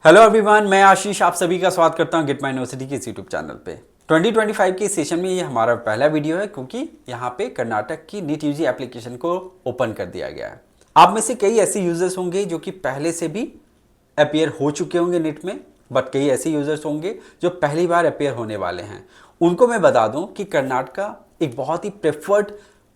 Hello everyone, मैं आशीष आप सभी का स्वागत करता हूं गिट माई यूनिवर्सिटी के इस यूट्यूब चैनल पे। 2025 के सेशन में ये हमारा पहला वीडियो है क्योंकि यहाँ पे कर्नाटक की नीट यूजी एप्लीकेशन को ओपन कर दिया गया है। आप में से कई ऐसे यूजर्स होंगे जो कि पहले से भी अपियर हो चुके होंगे नीट में, बट कई ऐसे यूजर्स होंगे जो पहली बार अपियर होने वाले हैं। उनको मैं बता दूं कि कर्नाटका एक बहुत ही प्रेफर्ड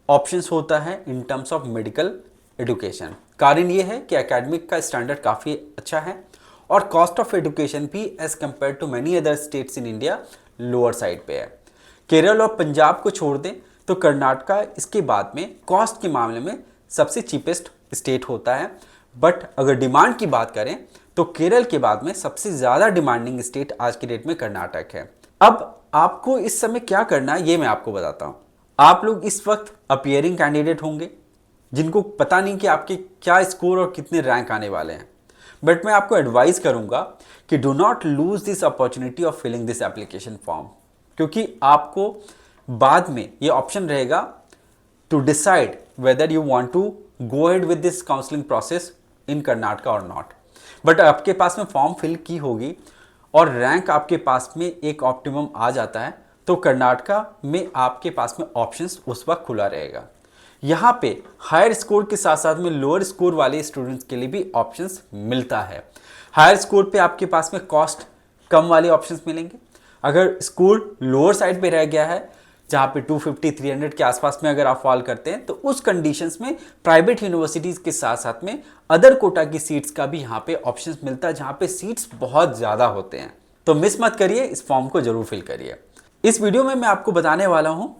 ऑप्शंस होता है in terms of medical education. कारण ये है कि एकेडमिक का स्टैंडर्ड काफ़ी अच्छा है और कॉस्ट ऑफ एजुकेशन भी as compare to many other states in India lower side पे है। केरल और पंजाब को छोड़ दें तो कर्नाटका इसके बाद में कॉस्ट के मामले में सबसे चीपेस्ट स्टेट होता है। बट अगर डिमांड की बात करें तो केरल के बाद में सबसे ज़्यादा डिमांडिंग स्टेट आज की डेट में कर्नाटक है। अब आपको इस समय क्या करना है ये मैं आपको बताता हूँ। आप लोग इस वक्त अपियरिंग कैंडिडेट होंगे जिनको पता नहीं कि आपके क्या स्कोर और कितने रैंक आने वाले हैं, बट मैं आपको एडवाइस करूंगा कि do not lose this opportunity of filling this application form, क्योंकि आपको बाद में ये ऑप्शन रहेगा to decide whether you want to go ahead with this counselling process in Karnataka और नॉट। बट आपके पास में फॉर्म फिल की होगी और रैंक आपके पास में एक ऑप्टिमम आ जाता है तो कर्नाटका में आपके पास में ऑप्शंस उस वक्त खुला रहेगा। यहाँ पे हायर स्कोर के साथ साथ में लोअर स्कोर वाले स्टूडेंट्स के लिए भी ऑप्शंस मिलता है। हायर स्कोर पे आपके पास में कॉस्ट कम वाले ऑप्शंस मिलेंगे। अगर स्कोर लोअर साइड पे रह गया है जहाँ पे 250 300 के आसपास में अगर आप फॉल करते हैं तो उस कंडीशंस में प्राइवेट यूनिवर्सिटीज़ के साथ साथ में अदर कोटा की सीट्स का भी यहाँ पे ऑप्शंस मिलता है जहाँ पे सीट्स बहुत ज़्यादा होते हैं। तो मिस मत करिए, इस फॉर्म को जरूर फिल करिए। इस वीडियो में मैं आपको बताने वाला हूँ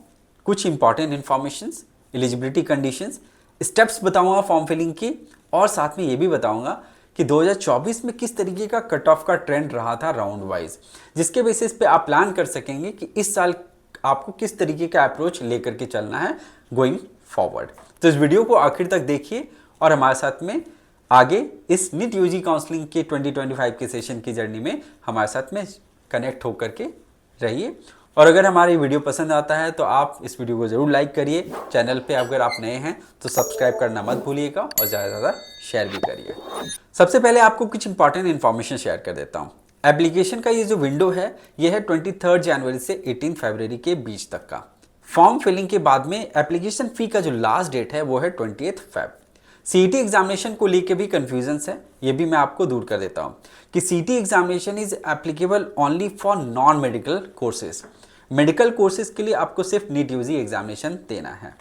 कुछ important informations, eligibility conditions, steps बताऊंगा फॉर्म फिलिंग की और साथ में ये भी बताऊंगा कि 2024 में किस तरीके का कट ऑफ का ट्रेंड रहा था राउंड वाइज, जिसके बेसिस पे आप प्लान कर सकेंगे कि इस साल आपको किस तरीके का अप्रोच लेकर के चलना है गोइंग फॉरवर्ड। तो इस वीडियो को आखिर तक देखिए और हमारे साथ में आगे इस नीट यूजी काउंसलिंग के 2025 के सेशन की जर्नी में हमारे साथ में कनेक्ट होकर के रहिए। और अगर हमारी वीडियो पसंद आता है तो आप इस वीडियो को जरूर लाइक करिए। चैनल पे अगर आप नए हैं तो सब्सक्राइब करना मत भूलिएगा और ज़्यादा से ज़्यादा शेयर भी करिए। सबसे पहले आपको कुछ इंपॉर्टेंट इन्फॉर्मेशन शेयर कर देता हूँ। एप्लीकेशन का ये जो विंडो है ये है 23 जनवरी से 18 फरवरी के बीच तक का। फॉर्म फिलिंग के बाद में एप्लीकेशन फ़ी का जो लास्ट डेट है वो है 20 फेब। सीईटी एग्जामिनेशन को लेके भी कन्फ्यूजन्स है, ये भी मैं आपको दूर कर देता हूँ कि CET examination is applicable only for non medical courses. Medical courses के लिए आपको सिर्फ नीट यूजी एग्जामिनेशन देना है।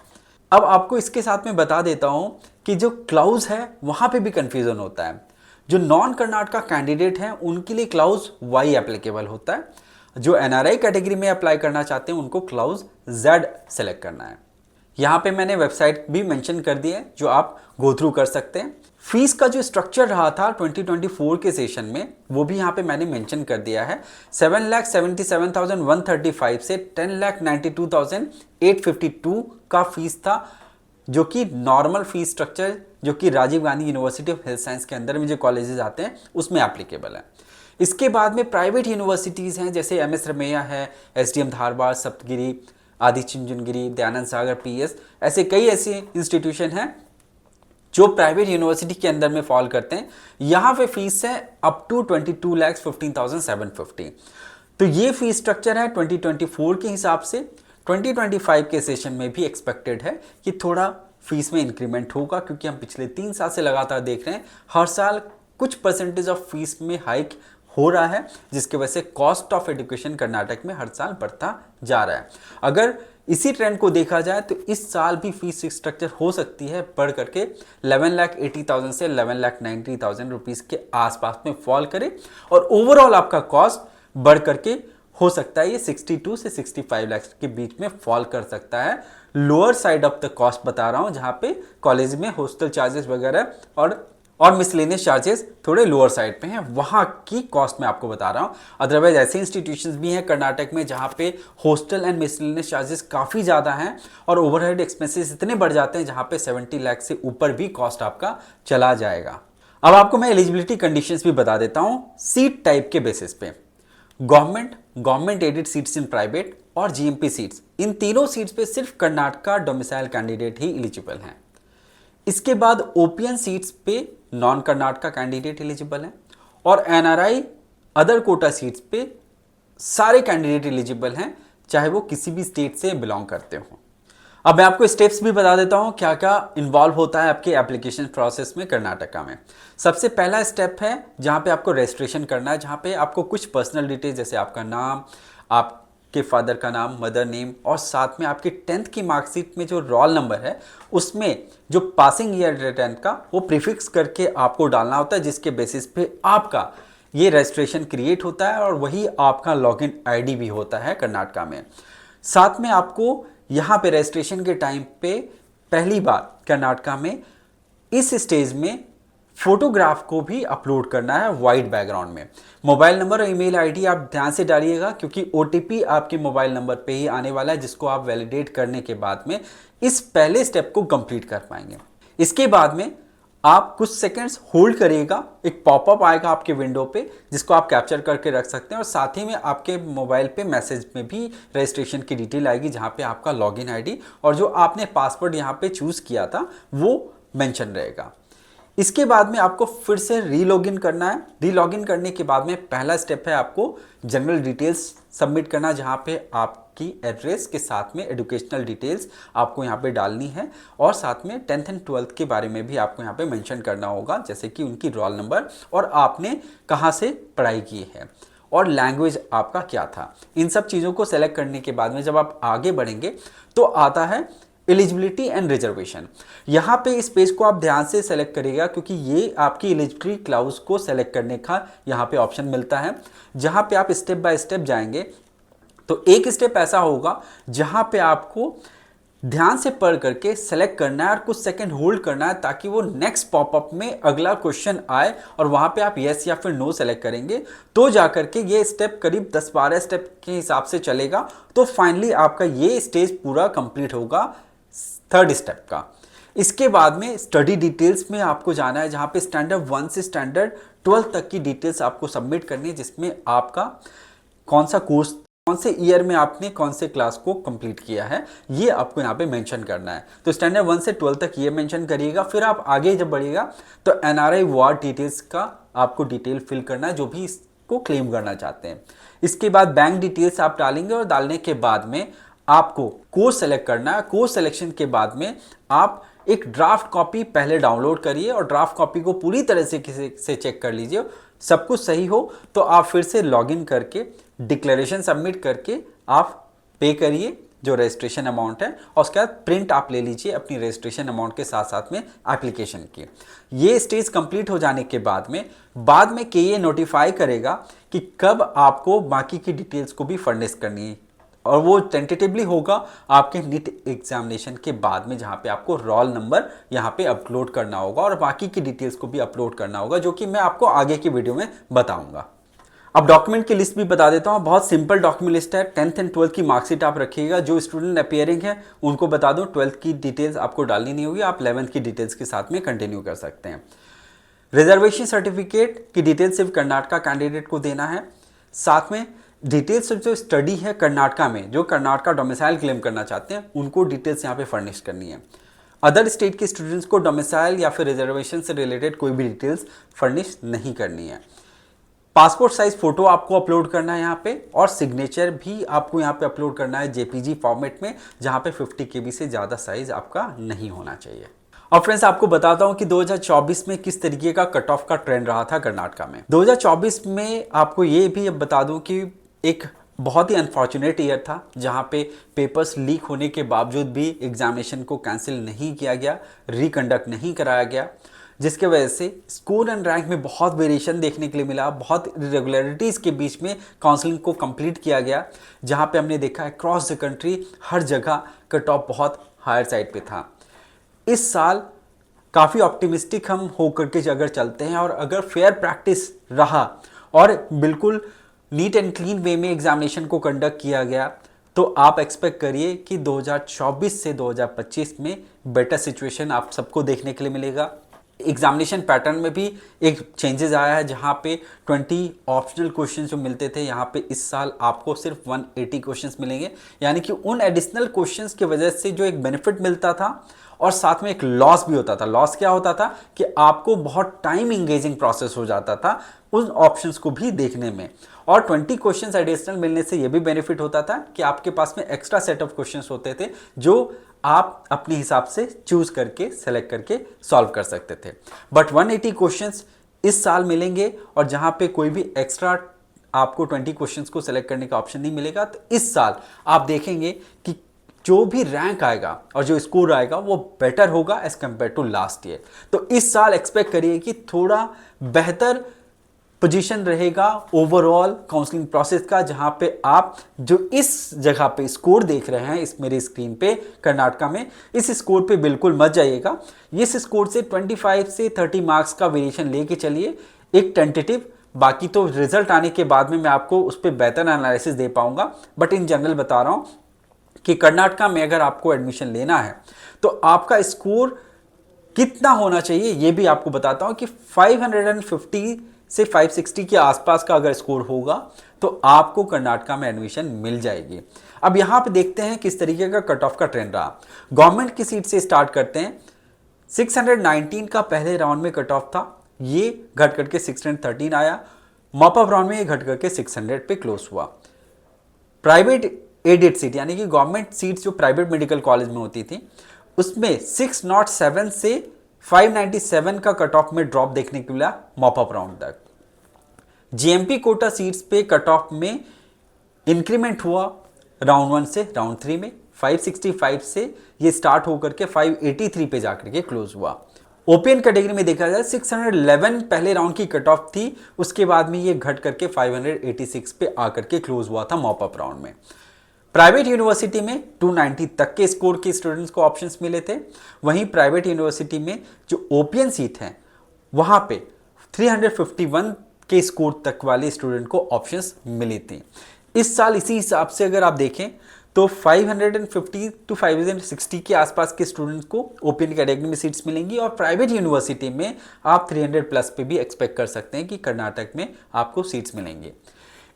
अब आपको इसके साथ में बता देता हूँ कि जो क्लाउज है वहाँ पे भी कन्फ्यूजन होता है। जो नॉन कर्नाटका कैंडिडेट हैं उनके लिए क्लाउज वाई एप्लीकेबल होता है। जो एनआरआई कैटेगरी में अप्लाई करना चाहते हैं उनको क्लाउज जेड सेलेक्ट करना है। यहाँ पे मैंने वेबसाइट भी मेंशन कर दी है जो आप गो थ्रू कर सकते हैं। फीस का जो स्ट्रक्चर रहा था 2024 के सेशन में वो भी यहाँ पे मैंने मेंशन कर दिया है। 7,77,135 से 10,92,852 का फीस था, जो कि नॉर्मल फीस स्ट्रक्चर जो कि Rajiv Gandhi university of health science के अंदर में जो कॉलेजेस आते हैं उसमें एप्लीकेबल है। इसके बाद में प्राइवेट यूनिवर्सिटीज़ हैं जैसे एमएस रमैया है, एसडीएम धारवाड़, सप्तगिरी, आदि चुंचनगिरी, दयानंद सागर पीएस, ऐसे कई ऐसे इंस्टीट्यूशन हैं जो प्राइवेट यूनिवर्सिटी के अंदर में फॉल करते हैं। यहाँ पे फीस है अप टू 22,15,750। तो ये फीस स्ट्रक्चर है 2024 के हिसाब से। 2025 के सेशन में भी एक्सपेक्टेड है कि थोड़ा फीस में इंक्रीमेंट होगा, क्योंकि हम पिछले 3 साल से लगातार देख रहे हैं हर साल कुछ परसेंटेज ऑफ फीस में हाइक हो रहा है, जिसकी वजह से कॉस्ट ऑफ एजुकेशन कर्नाटक में हर साल बढ़ता जा रहा है। अगर इसी ट्रेंड को देखा जाए तो इस साल भी फीस स्ट्रक्चर हो सकती है बढ़ करके 11,80,000 से 11,90,000 रुपीज़ के आसपास में फॉल करे और ओवरऑल आपका कॉस्ट बढ़ करके हो सकता है ये 62 से 65 लाख के बीच में फॉल कर सकता है। Lower side of the cost बता रहा हूँ, जहाँ पे कॉलेज में हॉस्टल चार्जेस वगैरह और मिसलेनियस चार्जेस थोड़े लोअर साइड पे हैं, वहाँ की कॉस्ट मैं आपको बता रहा हूँ। अदरवाइज ऐसे इंस्टीट्यूशंस भी हैं कर्नाटक में जहाँ पे हॉस्टल एंड मिसलेनियस चार्जेस काफ़ी ज़्यादा हैं और ओवरहेड एक्सपेंसेस इतने बढ़ जाते हैं जहाँ पे 70 लाख से ऊपर भी कॉस्ट आपका चला जाएगा। अब आपको मैं एलिजिबिलिटी कंडीशंस भी बता देता हूँ सीट टाइप के बेसिस पे। Government aided seats in private और जीएमपी सीट्स, इन तीनों सीट्स पे सिर्फ कर्नाटका डोमिसाइल कैंडिडेट ही एलिजिबल हैं। इसके बाद ओपीएन सीट्स पे नॉन कर्नाटका कैंडिडेट एलिजिबल हैं और एनआरआई अदर कोटा सीट्स पे सारे कैंडिडेट एलिजिबल हैं, चाहे वो किसी भी स्टेट से बिलोंग करते हो। अब मैं आपको स्टेप्स भी बता देता हूं क्या क्या इन्वॉल्व होता है आपके एप्लीकेशन प्रोसेस में कर्नाटका में। सबसे पहला स्टेप है जहां पे आपको रजिस्ट्रेशन करना है, जहां पे आपको कुछ पर्सनल डिटेल्स जैसे आपका नाम, आपके फादर का नाम, मदर नेम और साथ में आपकी 10th की मार्कशीट में जो रोल नंबर है उसमें जो पासिंग ईयर 10th का वो प्रीफिक्स करके आपको डालना होता है, जिसके बेसिस पे आपका ये रजिस्ट्रेशन क्रिएट होता है और वही आपका लॉगिन आईडी भी होता है कर्नाटका में। साथ में आपको यहाँ पे रजिस्ट्रेशन के टाइम पे पहली बार कर्नाटका में इस स्टेज में फोटोग्राफ को भी अपलोड करना है वाइट बैकग्राउंड में। मोबाइल नंबर और ईमेल आईडी आप ध्यान से डालिएगा क्योंकि ओटीपी आपके मोबाइल नंबर पे ही आने वाला है, जिसको आप वैलिडेट करने के बाद में इस पहले स्टेप को कंप्लीट कर पाएंगे। इसके बाद में आप कुछ सेकंड्स होल्ड करिएगा, एक पॉपअप आएगा आपके विंडो पे जिसको आप कैप्चर करके रख सकते हैं और साथ ही में आपके मोबाइल पे मैसेज में भी रजिस्ट्रेशन की डिटेल आएगी जहां पे आपका लॉगिन आईडी और जो आपने पासवर्ड यहां पे चूज किया था वो मेंशन रहेगा। इसके बाद में आपको फिर से रीलॉगिन करना है। रीलॉगिन करने के बाद में पहला स्टेप है आपको जनरल डिटेल्स सबमिट करना, जहां पे आपकी एड्रेस के साथ में एजुकेशनल डिटेल्स आपको यहां पे डालनी है और साथ में 10th एंड 12th के बारे में भी आपको यहां पे मेंशन करना होगा, जैसे कि उनकी रोल नंबर और आपने कहां से पढ़ाई की है और लैंग्वेज आपका क्या था। इन सब चीज़ों को सेलेक्ट करने के बाद में जब आप आगे बढ़ेंगे तो आता है एलिजिबिलिटी एंड रिजर्वेशन। यहाँ पे इस पेज को आप ध्यान से सेलेक्ट करिएगा क्योंकि ये आपकी एलिजिबिलिटी क्लाउज को सेलेक्ट करने का यहाँ पे ऑप्शन मिलता है, जहाँ पे आप स्टेप बाय स्टेप जाएंगे। तो एक स्टेप ऐसा होगा जहाँ पे आपको ध्यान से पढ़ करके सेलेक्ट करना है और कुछ सेकंड होल्ड करना है ताकि वो नेक्स्ट पॉपअप में अगला क्वेश्चन आए और वहाँ पे आप यस या फिर नो सेलेक्ट करेंगे तो जाकर के ये स्टेप करीब 10-12 स्टेप के हिसाब से चलेगा। तो फाइनली आपका ये स्टेज पूरा कंप्लीट होगा थर्ड स्टेप का। इसके बाद में स्टडी डिटेल्स में आपको जाना है, जहां पे स्टैंडर्ड 1 से स्टैंडर्ड 12 तक की डिटेल्स आपको सबमिट करनी है, जिसमें आपका कौन सा कोर्स, कौन से ईयर में आपने कौन से क्लास को कंप्लीट किया है, ये आपको यहाँ पे मेंशन करना है। तो स्टैंडर्ड 1 से 12 तक ये मेंशन करिएगा। फिर आप आगे जब बढ़िएगा तो एनआरआई वार्ड डिटेल्स का आपको डिटेल फिल करना है, जो भी इसको क्लेम करना चाहते हैं। इसके बाद बैंक डिटेल्स आप डालेंगे और डालने के बाद में आपको कोर्स सेलेक्ट करना है। कोर्स सिलेक्शन के बाद में आप एक ड्राफ्ट कॉपी पहले डाउनलोड करिए और ड्राफ्ट कॉपी को पूरी तरह से किसी से चेक कर लीजिए। सब कुछ सही हो तो आप फिर से लॉगिन करके डिक्लेरेशन सबमिट करके आप पे करिए जो रजिस्ट्रेशन अमाउंट है और उसके बाद प्रिंट आप ले लीजिए अपनी रजिस्ट्रेशन अमाउंट के साथ साथ में एप्लीकेशन की। ये स्टेज कंप्लीट हो जाने के बाद में केए नोटिफाई करेगा कि कब आपको बाकी की डिटेल्स को भी फर्निश करनी है और वो टेंटेटिवली होगा आपके नीट एग्जामिनेशन के बाद में, जहाँ पे आपको रोल नंबर यहाँ पे अपलोड करना होगा और बाकी की डिटेल्स को भी अपलोड करना होगा, जो कि मैं आपको आगे की वीडियो में बताऊंगा। अब डॉक्यूमेंट की लिस्ट भी बता देता हूँ, बहुत सिंपल डॉक्यूमेंट लिस्ट है। 10th एंड 12th की मार्कशीट आप रखिएगा। जो स्टूडेंट अपियरिंग है उनको बता दूँ 12th की डिटेल्स आपको डालनी नहीं होगी, आप 11th की डिटेल्स के साथ में कंटिन्यू कर सकते हैं। रिजर्वेशन सर्टिफिकेट की डिटेल सिर्फ कर्नाटका कैंडिडेट को देना है। साथ में डिटेल्स जो स्टडी है कर्नाटका में, जो कर्नाटका डोमिसाइल क्लेम करना चाहते हैं उनको डिटेल्स यहाँ पे फर्निश करनी है। अदर स्टेट के स्टूडेंट्स को डोमिसाइल या फिर रिजर्वेशन से रिलेटेड कोई भी डिटेल्स फर्निश नहीं करनी है। पासपोर्ट साइज फोटो आपको अपलोड करना है यहाँ पे और सिग्नेचर भी आपको यहाँ पे अपलोड करना है जेपीजी फॉर्मेट में, जहाँ पे 50 KB से ज़्यादा साइज आपका नहीं होना चाहिए। और फ्रेंड्स आपको बताता हूं कि 2024 में किस तरीके का कट ऑफ का ट्रेंड रहा था कर्नाटका में। 2024 में आपको ये भी अब बता दूं कि एक बहुत ही अनफॉर्चुनेट ईयर था, जहां पे पेपर्स लीक होने के बावजूद भी एग्जामिनेशन को कैंसिल नहीं किया गया, रिकंडक्ट नहीं कराया गया, जिसके वजह से स्कोर एंड रैंक में बहुत वेरिएशन देखने के लिए मिला। बहुत इरेगुलरिटीज़ के बीच में काउंसलिंग को कंप्लीट किया गया, जहां पे हमने देखा है क्रॉस द कंट्री हर जगह कट ऑफ बहुत हायर साइड पे था। इस साल काफ़ी ऑप्टिमिस्टिक हम होकर के अगर चलते हैं और अगर फेयर प्रैक्टिस रहा और बिल्कुल नीट एंड क्लीन वे में एग्जामिनेशन को कंडक्ट किया गया, तो आप एक्सपेक्ट करिए कि 2024 से 2025 में बेटर सिचुएशन आप सबको देखने के लिए मिलेगा। एग्जामिनेशन पैटर्न में भी एक चेंजेस आया है, जहाँ पे 20 ऑप्शनल क्वेश्चन जो मिलते थे, यहाँ पे इस साल आपको सिर्फ 180 क्वेश्चंस मिलेंगे। यानी कि उन एडिशनल क्वेश्चंस की वजह से जो एक बेनिफिट मिलता था और साथ में एक लॉस भी होता था। लॉस क्या होता था कि आपको बहुत टाइम इंगेजिंग प्रोसेस हो जाता था उन ऑप्शंस को भी देखने में। और 20 क्वेश्चंस एडिशनल मिलने से यह भी बेनिफिट होता था कि आपके पास में एक्स्ट्रा सेट ऑफ क्वेश्चंस होते थे जो आप अपने हिसाब से चूज करके सेलेक्ट करके सॉल्व कर सकते थे। बट 180 क्वेश्चंस इस साल मिलेंगे और जहां पे कोई भी एक्स्ट्रा आपको 20 क्वेश्चंस को सेलेक्ट करने का ऑप्शन नहीं मिलेगा। तो इस साल आप देखेंगे कि जो भी रैंक आएगा और जो स्कोर आएगा वो बेटर होगा as compare to last year. तो इस साल एक्सपेक्ट करिए कि थोड़ा बेहतर पोजीशन रहेगा ओवरऑल काउंसलिंग प्रोसेस का, जहां पे आप जो इस जगह पे स्कोर देख रहे हैं इस मेरी स्क्रीन पे कर्नाटका में, इस स्कोर पे बिल्कुल मत जाइएगा। इस स्कोर से 25 से 30 मार्क्स का वेरिएशन लेके चलिए, एक टेंटेटिव। बाकी तो रिजल्ट आने के बाद में मैं आपको उस पर बेहतर एनालिसिस दे पाऊंगा, बट इन जनरल बता रहा हूं कि कर्नाटका में अगर आपको एडमिशन लेना है तो आपका स्कोर कितना होना चाहिए ये भी आपको बताता हूं कि 550 से 560 के आसपास का अगर स्कोर होगा तो आपको कर्नाटका में एडमिशन मिल जाएगी। अब यहां पे देखते हैं किस तरीके का कट ऑफ का ट्रेंड रहा। गवर्नमेंट की सीट से स्टार्ट करते हैं। 619 का पहले राउंड में कट ऑफ था, ये घट करके 613 आया। मॉप अप राउंड में ये घट करके 600 पे क्लोज हुआ। प्राइवेट एडेड सीट यानी कि गवर्नमेंट सीट जो प्राइवेट मेडिकल कॉलेज में होती थी उसमें 607 से 597 का कट ऑफ में ड्रॉप देखने को मिला मॉप अप राउंड तक। जीएमपी कोटा सीट्स पे कट ऑफ में इंक्रीमेंट हुआ राउंड 1 से राउंड 3 में। 565 से ये स्टार्ट होकर के 583 पे जाकर के क्लोज हुआ। ओपीएन कैटेगरी में देखा जाए 611 पहले राउंड की कट ऑफ थी, उसके बाद में ये घट करके 586 पे आकर के क्लोज हुआ था मॉप अप राउंड में। प्राइवेट यूनिवर्सिटी में 290 तक के स्कोर के स्टूडेंट्स को ऑप्शंस मिले थे। वहीं प्राइवेट यूनिवर्सिटी में जो ओपीएन सीट है वहां पे 351 के स्कोर तक वाले स्टूडेंट को ऑप्शंस मिली थी। इस साल इसी हिसाब से अगर आप देखें तो 550 टू 560 के आसपास के स्टूडेंट्स को ओपीएन कैटेगरी में सीट्स मिलेंगी और प्राइवेट यूनिवर्सिटी में आप 300 प्लस पे भी एक्सपेक्ट कर सकते हैं कि कर्नाटक में आपको सीट्स मिलेंगे।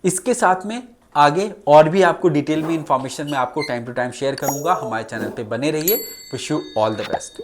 इसके साथ में आगे और भी आपको डिटेल में इंफॉर्मेशन मैं आपको टाइम टू टाइम शेयर करूंगा। हमारे चैनल पे बने रहिए। Wish you all the best.